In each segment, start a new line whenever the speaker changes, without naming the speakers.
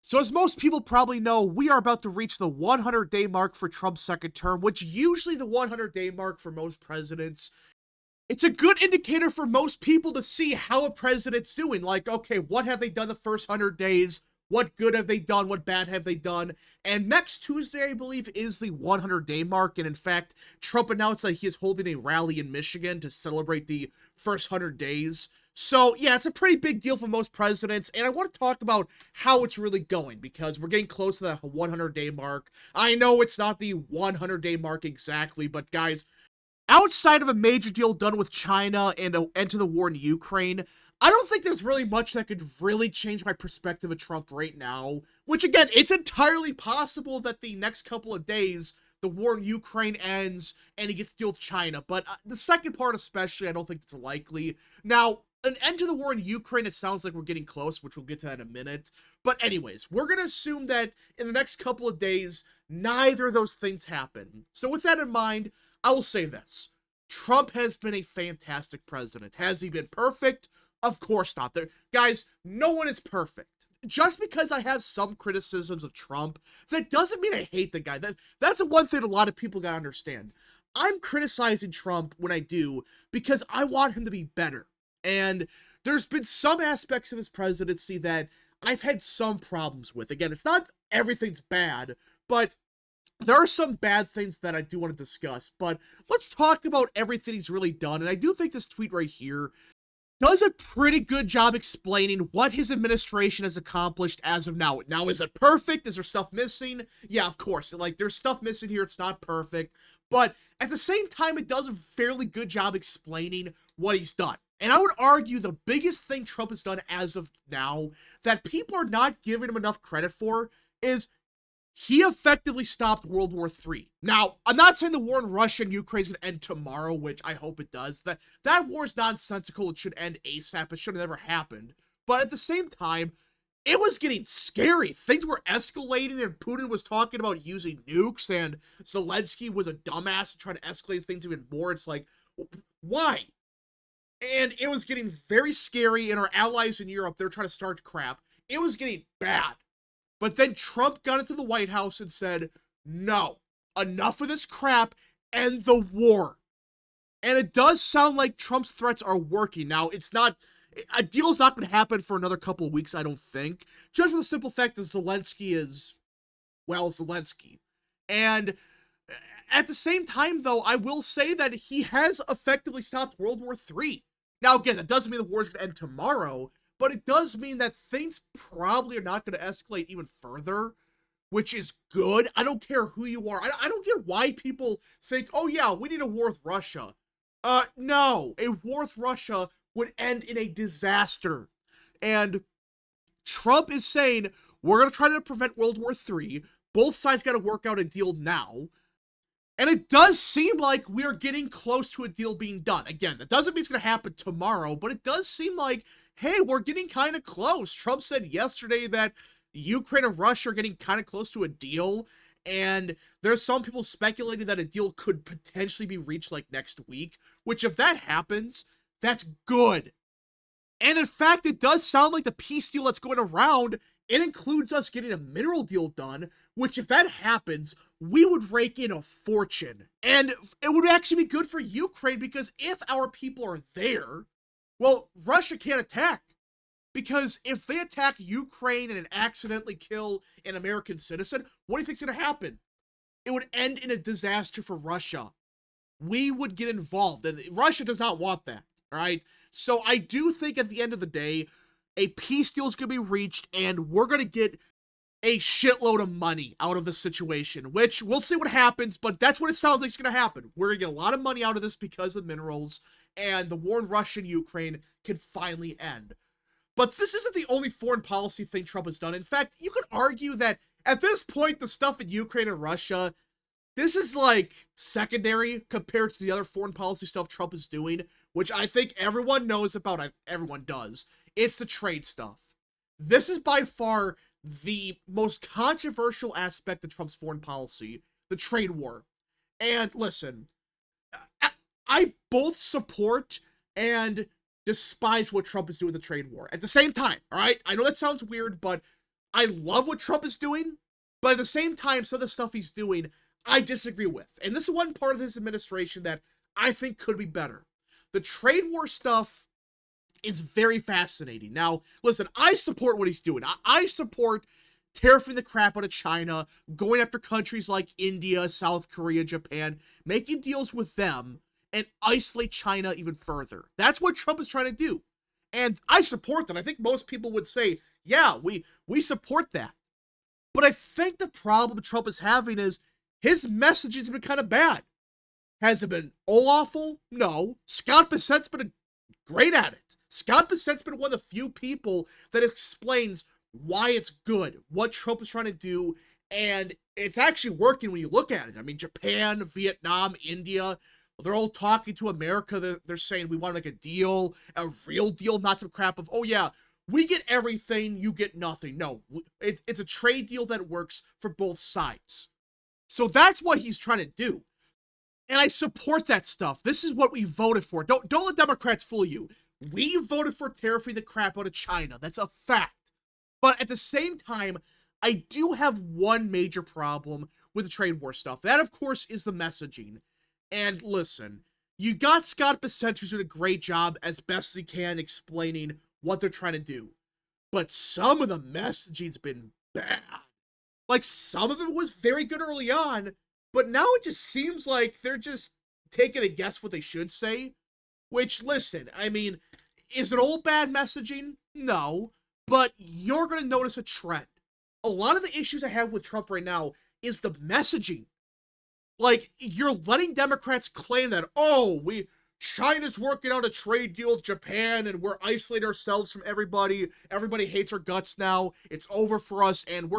So as most people probably know, we are about to reach the 100-day mark for Trump's second term, which usually the 100-day mark for most presidents. It's a good indicator for most people to see how a president's doing. Like, okay, what have they done the first 100 days? What good have they done? What bad have they done? And next Tuesday, I believe, is the 100-day mark. And in fact, Trump announced that he is holding a rally in Michigan to celebrate the first 100 days. So, yeah, it's a pretty big deal for most presidents. And I want to talk about how it's really going because we're getting close to that 100-day mark. I know it's not the 100-day mark exactly, but guys, outside of a major deal done with China and an end to the war in Ukraine, I don't think there's really much that could really change my perspective of Trump right now. Which, again, it's entirely possible that the next couple of days, the war in Ukraine ends and he gets to deal with China. But the second part especially, I don't think it's likely. Now, an end to the war in Ukraine, it sounds like we're getting close, which we'll get to that in a minute. But anyways, we're going to assume that in the next couple of days, neither of those things happen. So with that in mind, I will say this. Trump has been a fantastic president. Has he been perfect? Of course not. Guys, no one is perfect. Just because I have some criticisms of Trump, that doesn't mean I hate the guy. That's the one thing a lot of people gotta understand. I'm criticizing Trump when I do because I want him to be better. And there's been some aspects of his presidency that I've had some problems with. Again, it's not everything's bad, but there are some bad things that I do want to discuss, but let's talk about everything he's really done. And I do think this tweet right here does a pretty good job explaining what his administration has accomplished as of now. Now, is it perfect? Is there stuff missing? Yeah, of course. Like, there's stuff missing here. It's not perfect. But at the same time, it does a fairly good job explaining what he's done. And I would argue the biggest thing Trump has done as of now that people are not giving him enough credit for is he effectively stopped World War III. Now, I'm not saying the war in Russia and Ukraine is going to end tomorrow, which I hope it does. That war is nonsensical. It should end ASAP. It should have never happened. But at the same time, it was getting scary. Things were escalating, and Putin was talking about using nukes, and Zelensky was a dumbass and trying to escalate things even more. It's like, why? And it was getting very scary, and our allies in Europe, they're trying to start crap. It was getting bad. But then Trump got into the White House and said, no, enough of this crap, end the war. And it does sound like Trump's threats are working. Now, a deal's not going to happen for another couple of weeks, I don't think. Just for the simple fact that Zelensky is, well, Zelensky. And at the same time, though, I will say that he has effectively stopped World War III. Now, again, that doesn't mean the war's going to end tomorrow, but it does mean that things probably are not going to escalate even further, which is good. I don't care who you are. I don't get why people think, oh yeah, we need a war with Russia. No. A war with Russia would end in a disaster. And Trump is saying, we're going to try to prevent World War III. Both sides got to work out a deal now. And it does seem like we are getting close to a deal being done. Again, that doesn't mean it's going to happen tomorrow, but it does seem like, hey, we're getting kind of close. Trump said yesterday that Ukraine and Russia are getting kind of close to a deal, and there's some people speculating that a deal could potentially be reached like next week, which if that happens, that's good. And in fact, it does sound like the peace deal that's going around, it includes us getting a mineral deal done, which if that happens, we would rake in a fortune. And it would actually be good for Ukraine because if our people are there, well, Russia can't attack. Because if they attack Ukraine and accidentally kill an American citizen, what do you think's going to happen? It would end in a disaster for Russia. We would get involved, and Russia does not want that, all right? So I do think at the end of the day, a peace deal is going to be reached, and we're going to get a shitload of money out of this situation, which we'll see what happens, but that's what it sounds like is going to happen. We're going to get a lot of money out of this because of minerals, and the war in Russia and Ukraine can finally end. But this isn't the only foreign policy thing Trump has done. In fact, you could argue that at this point, the stuff in Ukraine and Russia, this is like secondary compared to the other foreign policy stuff Trump is doing, which I think everyone knows about. Everyone does. It's the trade stuff. This is by far the most controversial aspect of Trump's foreign policy, the trade war. And listen, I both support and despise what Trump is doing with the trade war. At the same time, all right? I know that sounds weird, but I love what Trump is doing, but at the same time, some of the stuff he's doing, I disagree with. And this is one part of this administration that I think could be better. The trade war stuff is very fascinating. Now, listen, I support what he's doing. I support tariffing the crap out of China, going after countries like India, South Korea, Japan, making deals with them, and isolate China even further. That's what Trump is trying to do. And I support that. I think most people would say, yeah, we support that. But I think the problem Trump is having is his messaging's been kind of bad. Has it been all awful? No. Scott Bessett's been great at it. Scott Bessett's been one of the few people that explains why it's good, what Trump is trying to do, and it's actually working when you look at it. I mean, Japan, Vietnam, India, they're all talking to America. They're saying we want to make a deal, a real deal, not some crap of, oh yeah, we get everything, you get nothing. No, it's a trade deal that works for both sides. So that's what he's trying to do. And I support that stuff. This is what we voted for. Don't let Democrats fool you. We voted for tariffing the crap out of China. That's a fact. But at the same time, I do have one major problem with the trade war stuff. That, of course, is the messaging. And listen, you got Scott Bessent, who's doing a great job as best as he can explaining what they're trying to do. But some of the messaging's been bad. Like, some of it was very good early on, but now it just seems like they're just taking a guess what they should say. Which, listen, I mean, is it all bad messaging? No. But you're going to notice a trend. A lot of the issues I have with Trump right now is the messaging. Like, you're letting Democrats claim that, oh, China's working out a trade deal with Japan and we're isolating ourselves from everybody. Everybody hates our guts now. It's over for us and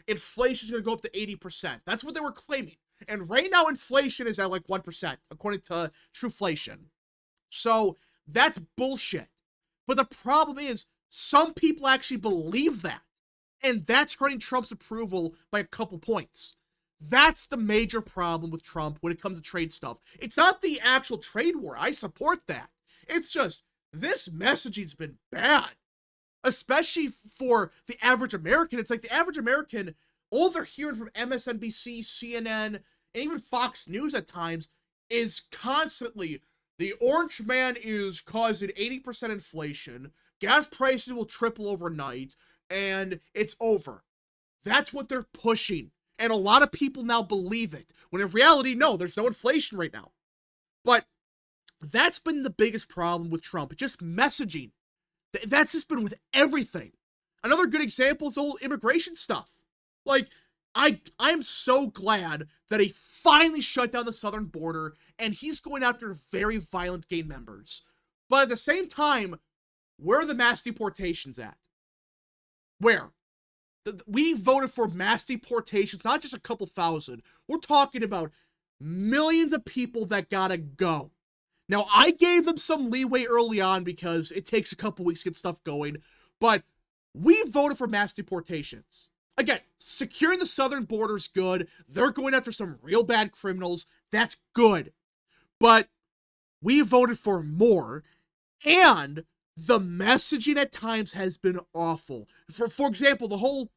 inflation's going to go up to 80%. That's what they were claiming. And right now inflation is at like 1%, according to Trueflation. So that's bullshit. But the problem is, some people actually believe that. And that's hurting Trump's approval by a couple points. That's the major problem with Trump when it comes to trade stuff. It's not the actual trade war. I support that. It's just, this messaging's been bad. Especially for the average American. It's like the average American, all they're hearing from MSNBC, CNN, and even Fox News at times is constantly, the orange man is causing 80% inflation, gas prices will triple overnight, and it's over. That's what they're pushing. And a lot of people now believe it. When in reality, no, there's no inflation right now. But that's been the biggest problem with Trump. Just messaging. That's just been with everything. Another good example is old immigration stuff. Like, I'm so glad that he finally shut down the southern border and he's going after very violent gang members. But at the same time, where are the mass deportations at? Where? We voted for mass deportations, not just a couple thousand. We're talking about millions of people that gotta go. Now, I gave them some leeway early on because it takes a couple weeks to get stuff going, but we voted for mass deportations. Again, securing the southern border is good. They're going after some real bad criminals. That's good. But we voted for more, and the messaging at times has been awful. For example, the whole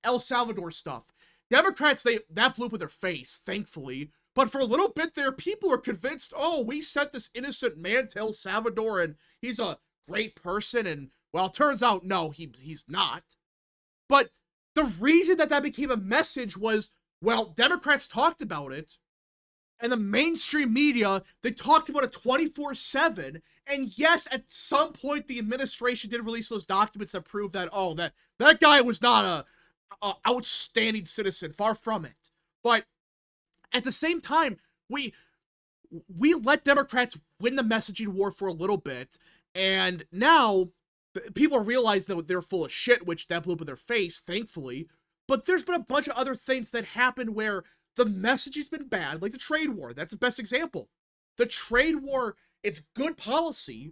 El Salvador stuff. Democrats, that blew up in their face, thankfully. But for a little bit there, people are convinced, oh, we sent this innocent man to El Salvador and he's a great person. And, well, it turns out, no, he's not. But the reason that became a message was, well, Democrats talked about it. And the mainstream media, they talked about it 24/7. And yes, at some point, the administration did release those documents that prove that, oh, that guy was not a outstanding citizen. Far from it. But at the same time, we let Democrats win the messaging war for a little bit. And now people are realizing that they're full of shit, which that blew up in their face, thankfully. But there's been a bunch of other things that happened where the messaging's been bad, like the trade war. That's the best example. The trade war, it's good policy,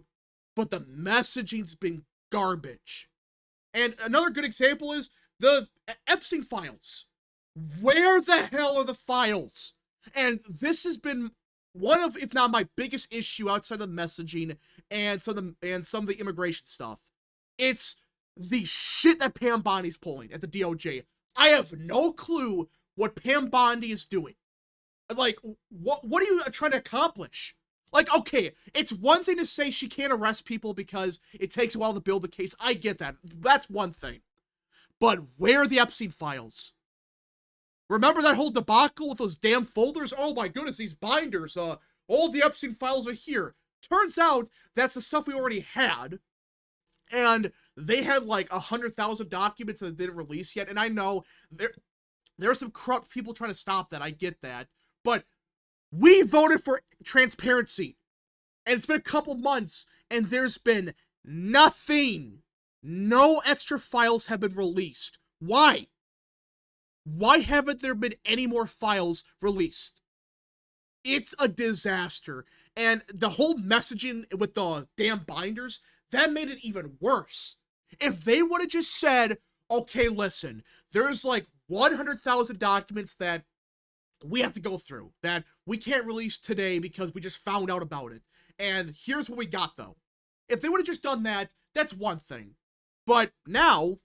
but the messaging's been garbage. And another good example is the Epstein files. Where the hell are the files? And this has been one of, if not my biggest issue outside of messaging and some of the immigration stuff. It's the shit that Pam Bondi's pulling at the DOJ. I have no clue what Pam Bondi is doing. Like, what are you trying to accomplish? Like, okay, it's one thing to say she can't arrest people because it takes a while to build the case. I get that. That's one thing. But where are the Epstein files? Remember that whole debacle with those damn folders? Oh my goodness, these binders. All the Epstein files are here. Turns out that's the stuff we already had. And they had like 100,000 documents that they didn't release yet. And I know there are some corrupt people trying to stop that. I get that. But we voted for transparency. And it's been a couple months. And there's been nothing. No extra files have been released. Why? Why haven't there been any more files released? It's a disaster. And the whole messaging with the damn binders, that made it even worse. If they would have just said, okay, listen, there's like 100,000 documents that we have to go through, that we can't release today because we just found out about it. And here's what we got, though. If they would have just done that, that's one thing. But now,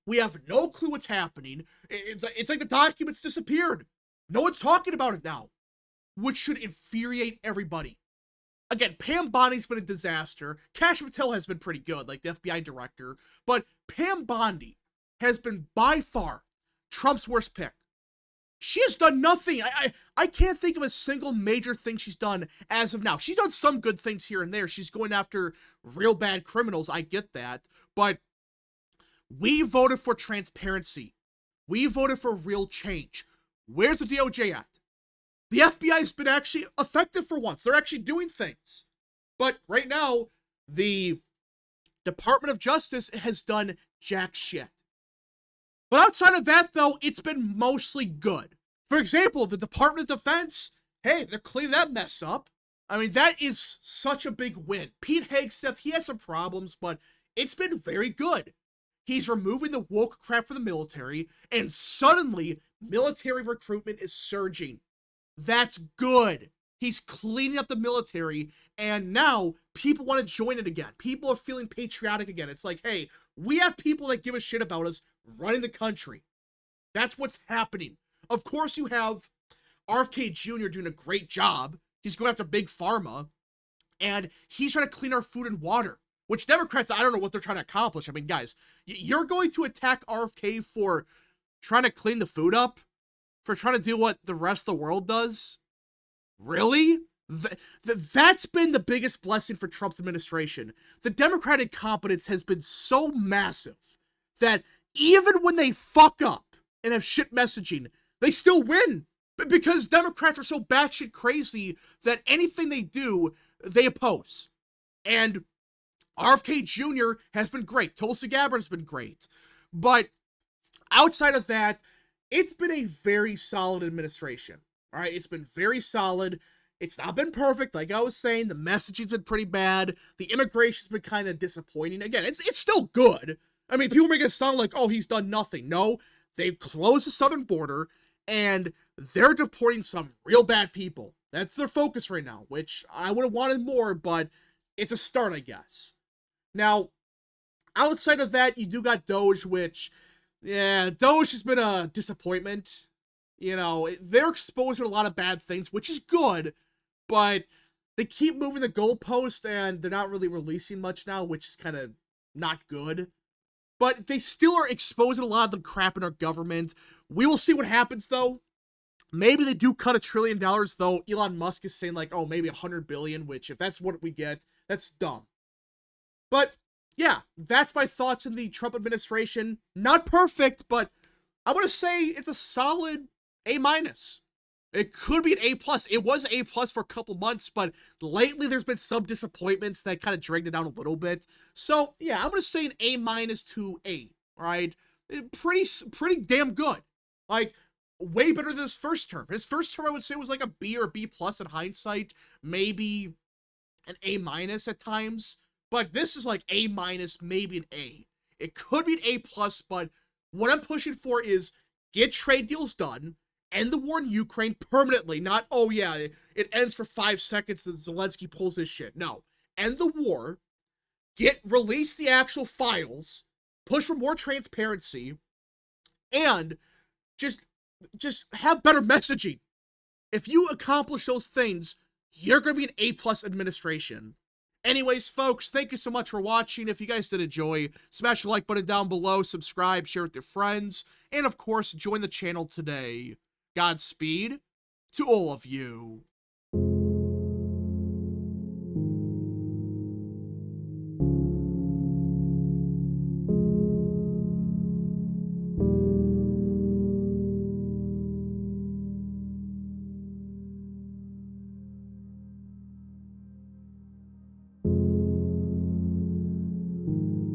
we have no clue what's happening. It's like the documents disappeared. No one's talking about it now, which should infuriate everybody. Again, Pam Bondi's been a disaster. Kash Patel has been pretty good, like the FBI director. But Pam Bondi has been by far Trump's worst pick. She has done nothing. I can't think of a single major thing she's done as of now. She's done some good things here and there. She's going after real bad criminals. I get that. But we voted for transparency. We voted for real change. Where's the DOJ at? The FBI has been actually effective for once. They're actually doing things. But right now, the Department of Justice has done jack shit. But outside of that, though, it's been mostly good. For example, the Department of Defense, hey, they're cleaning that mess up. I mean, that is such a big win. Pete Hegseth, he has some problems, but it's been very good. He's removing the woke crap from the military, and suddenly, military recruitment is surging. That's good. He's cleaning up the military, and now people want to join it again. People are feeling patriotic again. It's like, hey, we have people that give a shit about us running the country. That's what's happening. Of course, you have RFK Jr. doing a great job. He's going after Big Pharma, and he's trying to clean our food and water, which Democrats, I don't know what they're trying to accomplish. I mean, guys, you're going to attack RFK for trying to clean the food up? For trying to do what the rest of the world does? Really? That's been the biggest blessing for Trump's administration. The Democratic competence has been so massive that even when they fuck up and have shit messaging, they still win. Because Democrats are so batshit crazy that anything they do, they oppose. And RFK Jr. has been great. Tulsi Gabbard has been great. But outside of that, it's been a very solid administration. All right, it's been very solid. It's not been perfect, like I was saying. The messaging's been pretty bad. The immigration's been kind of disappointing. Again, it's still good. I mean, people make it sound like, oh, he's done nothing. No, they've closed the southern border, and they're deporting some real bad people. That's their focus right now, which I would have wanted more, but it's a start, I guess. Now, outside of that, you do got Doge, which... yeah, Doge has been a disappointment. You know, they're exposed to a lot of bad things, which is good, but they keep moving the goalpost, and they're not really releasing much now, which is kind of not good. But they still are exposing a lot of the crap in our government. We will see what happens, though. Maybe they do cut $1 trillion, though. Elon Musk is saying, like, oh, maybe 100 billion, which, if that's what we get, that's dumb. But... yeah, that's my thoughts on the Trump administration. Not perfect, but I'm going to say it's a solid A-. It could be an A+. It was A+ for a couple months, but lately there's been some disappointments that kind of dragged it down a little bit. So, yeah, I'm going to say an A- to A, right? Pretty damn good. Like, way better than his first term. His first term, I would say, was like a B or a B+ in hindsight. Maybe an A- at times. But this is like A-, maybe an A. It could be an A+, but what I'm pushing for is get trade deals done, end the war in Ukraine permanently. Not, oh yeah, it ends for 5 seconds and Zelensky pulls his shit. No. End the war, release the actual files, push for more transparency, and just have better messaging. If you accomplish those things, you're going to be an A+ administration. Anyways, folks, thank you so much for watching. If you guys did enjoy, smash the like button down below, subscribe, share with your friends, and of course, join the channel today. Godspeed to all of you.